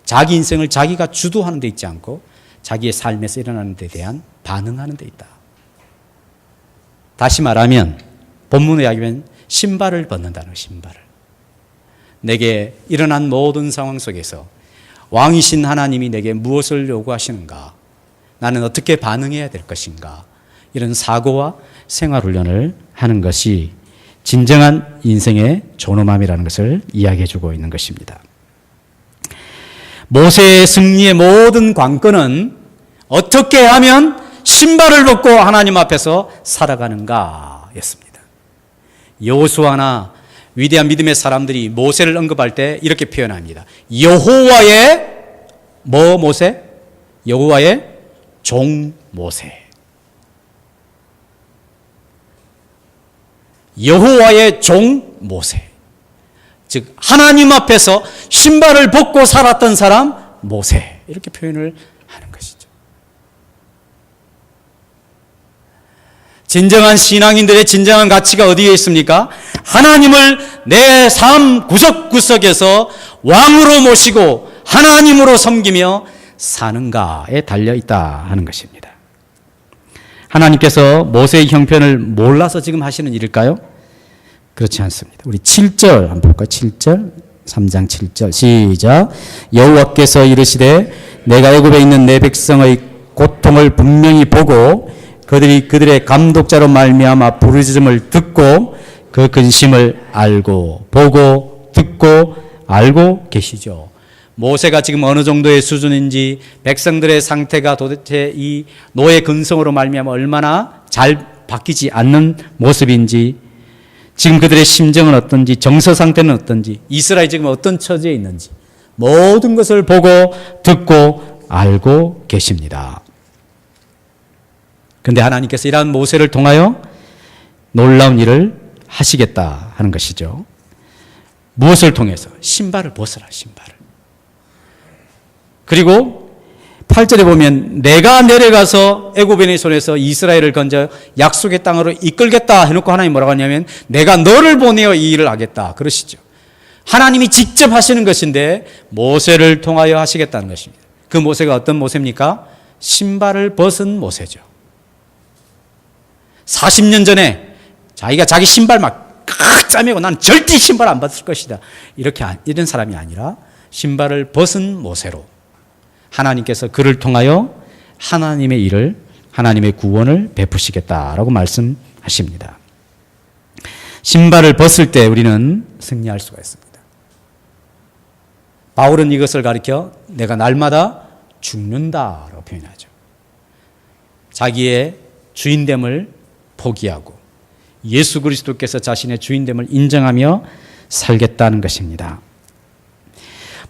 자기 인생을 자기가 주도하는 데 있지 않고 자기의 삶에서 일어나는 데 대한 반응하는 데 있다. 다시 말하면 본문의 이야기면 신발을 벗는다는 거예요. 신발을. 내게 일어난 모든 상황 속에서 왕이신 하나님이 내게 무엇을 요구하시는가? 나는 어떻게 반응해야 될 것인가? 이런 사고와 생활훈련을 하는 것이 진정한 인생의 존엄함이라는 것을 이야기해 주고 있는 것입니다. 모세의 승리의 모든 관건은 어떻게 하면 신발을 벗고 하나님 앞에서 살아가는가 였습니다. 여호수아나 위대한 믿음의 사람들이 모세를 언급할 때 이렇게 표현합니다. 여호와의 모세? 여호와의 종 모세. 여호와의 종 모세. 즉 하나님 앞에서 신발을 벗고 살았던 사람 모세. 이렇게 표현을 하는 것이죠. 진정한 신앙인들의 진정한 가치가 어디에 있습니까? 하나님을 내 삶 구석구석에서 왕으로 모시고 하나님으로 섬기며 사는가에 달려있다 하는 것입니다. 하나님께서 모세의 형편을 몰라서 지금 하시는 일일까요? 그렇지 않습니다. 우리 7절 한번 볼까요? 7절 3장 7절 시작. 여호와께서 이르시되 내가 애굽에 있는 내 백성의 고통을 분명히 보고 그들이 그들의 감독자로 말미암아 부르짖음을 듣고 그 근심을 알고 보고 듣고 알고 계시죠. 모세가 지금 어느 정도의 수준인지 백성들의 상태가 도대체 이 노예 근성으로 말미암아 얼마나 잘 바뀌지 않는 모습인지 지금 그들의 심정은 어떤지 정서 상태는 어떤지 이스라엘이 지금 어떤 처지에 있는지 모든 것을 보고 듣고 알고 계십니다. 그런데 하나님께서 이러한 모세를 통하여 놀라운 일을 하시겠다 하는 것이죠. 무엇을 통해서? 신발을 벗어라, 신발을. 그리고 8절에 보면 내가 내려가서 애굽인의 손에서 이스라엘을 건져 약속의 땅으로 이끌겠다 해놓고 하나님 뭐라고 하냐면 내가 너를 보내어 이 일을 하겠다 그러시죠. 하나님이 직접 하시는 것인데 모세를 통하여 하시겠다는 것입니다. 그 모세가 어떤 모세입니까? 신발을 벗은 모세죠. 40년 전에 자기가 자기 신발 막 짜매고 난 절대 신발 안 벗을 것이다. 이런 사람이 아니라 신발을 벗은 모세로 하나님께서 그를 통하여 하나님의 일을, 하나님의 구원을 베푸시겠다라고 말씀하십니다. 신발을 벗을 때 우리는 승리할 수가 있습니다. 바울은 이것을 가리켜 내가 날마다 죽는다라고 표현하죠. 자기의 주인됨을 포기하고 예수 그리스도께서 자신의 주인됨을 인정하며 살겠다는 것입니다.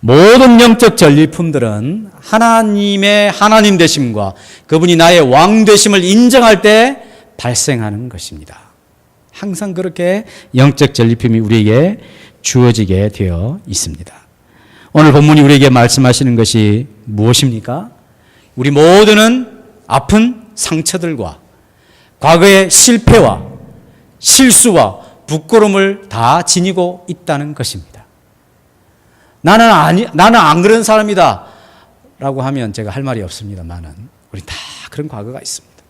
모든 영적 전리품들은 하나님의 하나님 되심과 그분이 나의 왕 되심을 인정할 때 발생하는 것입니다. 항상 그렇게 영적 전리품이 우리에게 주어지게 되어 있습니다. 오늘 본문이 우리에게 말씀하시는 것이 무엇입니까? 우리 모두는 아픈 상처들과 과거의 실패와 실수와 부끄러움을 다 지니고 있다는 것입니다. 나는 안 그런 사람이다 라고 하면 제가 할 말이 없습니다만은 우리 다 그런 과거가 있습니다.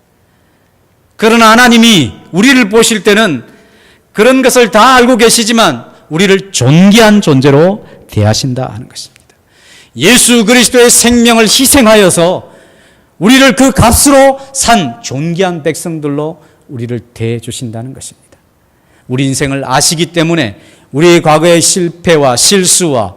그러나 하나님이 우리를 보실 때는 그런 것을 다 알고 계시지만 우리를 존귀한 존재로 대하신다 하는 것입니다. 예수 그리스도의 생명을 희생하여서 우리를 그 값으로 산 존귀한 백성들로 우리를 대해주신다는 것입니다. 우리 인생을 아시기 때문에 우리의 과거의 실패와 실수와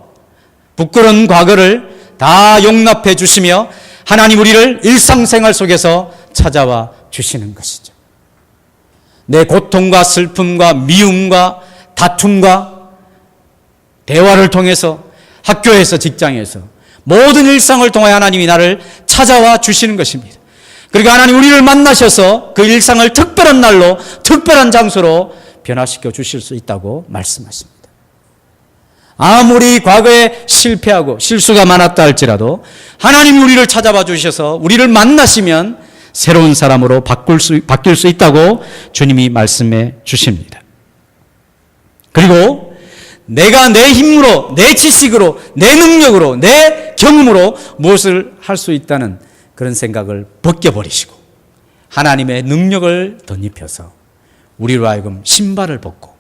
부끄러운 과거를 다 용납해 주시며 하나님 우리를 일상생활 속에서 찾아와 주시는 것이죠. 내 고통과 슬픔과 미움과 다툼과 대화를 통해서 학교에서 직장에서 모든 일상을 통해 하나님이 나를 찾아와 주시는 것입니다. 그리고 하나님 우리를 만나셔서 그 일상을 특별한 날로 특별한 장소로 변화시켜 주실 수 있다고 말씀하십니다. 아무리 과거에 실패하고 실수가 많았다 할지라도 하나님이 우리를 찾아봐 주셔서 우리를 만나시면 새로운 사람으로 바뀔 수 있다고 주님이 말씀해 주십니다. 그리고 내가 내 힘으로, 내 지식으로, 내 능력으로, 내 경험으로 무엇을 할 수 있다는 그런 생각을 벗겨버리시고 하나님의 능력을 덧입혀서 우리로 하여금 신발을 벗고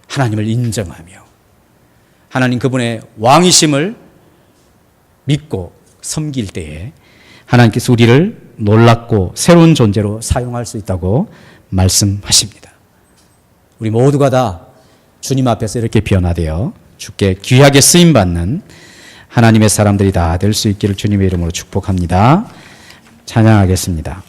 하나님을 인정하며 하나님 그분의 왕이심을 믿고 섬길 때에 하나님께서 우리를 놀랍고 새로운 존재로 사용할 수 있다고 말씀하십니다. 우리 모두가 다 주님 앞에서 이렇게 변화되어 주께 귀하게 쓰임받는 하나님의 사람들이 다 될 수 있기를 주님의 이름으로 축복합니다. 찬양하겠습니다.